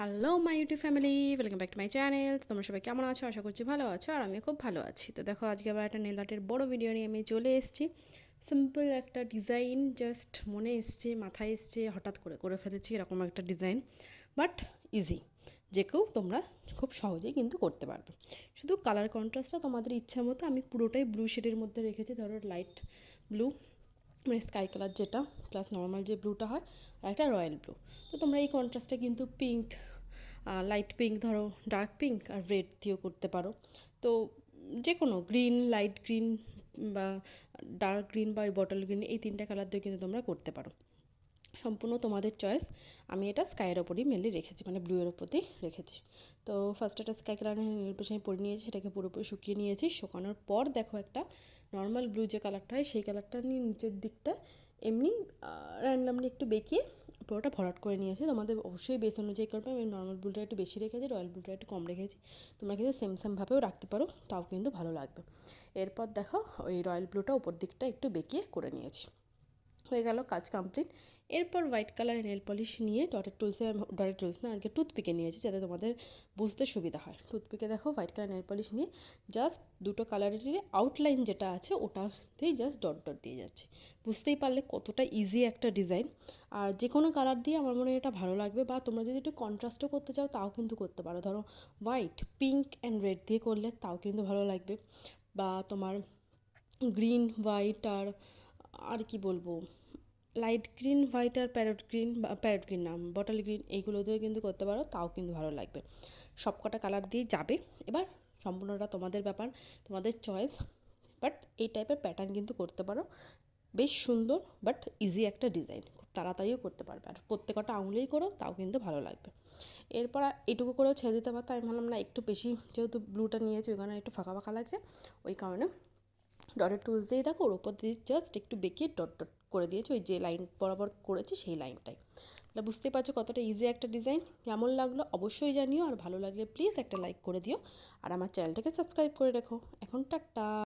Hello my YouTube family, welcome back to my channel. তোমরা সবাই কেমন আছো? আশা করছি ভালো আছো, আর আমি খুব ভালো আছি। তো দেখো, আজকে আবার একটা নেল আর্টের বড় ভিডিও নিয়ে আমি চলে এসেছি। সিম্পল একটা ডিজাইন জাস্ট মনে এসছে, মাথায় এসছে, হঠাৎ করে করে ফেলেছি এরকম একটা ডিজাইন, বাট ইজি, যে কেউ তোমরা খুব সহজেই কিন্তু করতে পারবে। শুধু কালার কন্ট্রাস্টটা তোমাদের ইচ্ছা মতো, আমি পুরোটাই ব্লু শেডের মধ্যে রেখেছি। ধরো লাইট ব্লু, মানে স্কাই কালার যেটা, প্লাস নর্মাল যে ব্লুটা হয়, আর একটা রয়্যাল ব্লু। তো তোমরা এই কন্ট্রাস্টে কিন্তু পিঙ্ক, লাইট পিঙ্ক, ধরো ডার্ক পিঙ্ক আর রেড দিয়েও করতে পারো। তো যে কোনো গ্রিন, লাইট গ্রিন বা ডার্ক গ্রিন বা বটল গ্রিন, এই তিনটা কালার দিয়ে কিন্তু তোমরা করতে পারো। সম্পূর্ণ তোমাদের চয়েস। আমি এটা স্কাইয়ের ওপরই মেনলি রেখেছি, মানে ব্লুয়ের ওপরই রেখেছি। তো ফার্স্ট একটা স্কাই কালারের নেল পেন্ট আমি পরে নিয়েছি, সেটাকে পুরোপুরি শুকিয়ে নিয়েছি। শুকানোর পর দেখো, একটা নর্মাল ব্লু যে কালারটা হয়, সেই কালারটা নিয়ে নিচের দিকটা এমনি র্যান্ডামলি একটু বেঁকিয়ে পুরোটা ভরাট করে নিয়েছি। তোমাদের অবশ্যই বেস অনুযায়ী করবে। আমি নর্মাল ব্লুটা একটু বেশি রেখেছি, রয়্যাল ব্লুটা একটু কম রেখেছি। তোমরা কিন্তু সেমভাবেও রাখতে পারো, তাও কিন্তু ভালো লাগবে। এরপর দেখো, ওই রয়্যাল ব্লুটা উপর দিকটা একটু বেঁকিয়ে করে নিয়েছি। হয়ে গেল কাজ কমপ্লিট। এরপর হোয়াইট কালারের নেল পলিশ নিয়ে ডটেড টুলস না, আজকে টুথপিকে নিয়েছি, যাতে তোমাদের বুঝতে সুবিধা হয়। টুথপিকে দেখো হোয়াইট কালার নেল পলিশ নিয়ে জাস্ট দুটো কালারেরই আউটলাইন যেটা আছে ওটাতেই জাস্ট ডট ডট দিয়ে যাচ্ছে। বুঝতেই পারলে কতটা ইজি একটা ডিজাইন। আর যে কোনো কালার দিয়ে আমার মনে হয় এটা ভালো লাগবে, বা তোমরা যদি একটু কন্ট্রাস্টও করতে চাও তাও কিন্তু করতে পারো। ধরো হোয়াইট, পিঙ্ক অ্যান্ড রেড দিয়ে করলে তাও কিন্তু ভালো লাগবে। বা তোমার গ্রিন, হোয়াইট আর কি বলবো, লাইট গ্রিন, হোয়াইট আর প্যারট গ্রিন না, বটল গ্রিন, এইগুলো দিয়েও কিন্তু করতে পারো, তাও কিন্তু ভালো লাগবে। সব কটা কালার দিয়ে যাবে। এবার সম্পূর্ণটা তোমাদের ব্যাপার, তোমাদের চয়েস। বাট এই টাইপের প্যাটার্ন কিন্তু করতে পারো। বেশ সুন্দর বাট ইজি একটা ডিজাইন, খুব তাড়াতাড়িও করতে পারবে। আর প্রত্যেকটা আঙুলেই করো, তাও কিন্তু ভালো লাগবে। এরপর এইটুকু করেও ছেড়ে দিতে পারতো, আমি ভাবলাম না, একটু বেশি যেহেতু ব্লুটা নিয়েছি, ওইখানে একটু ফাঁকা ফাঁকা লাগছে, ওই কারণে ডটের টুলস দিয়ে দেখো ওর ওপর দিয়ে জাস্ট একটু বেঁকিয়ে ডট ডট করে দিয়েছি, ওই যে লাইন বরাবর করেছি সেই লাইনটাই। তাহলে বুঝতেই পারছো কতটা ইজি একটা ডিজাইন। কেমন লাগলো অবশ্যই জানিও, আর ভালো লাগলে প্লিজ একটা লাইক করে দিও, আর আমার চ্যানেলটাকে সাবস্ক্রাইব করে রেখো। এখন টাটা।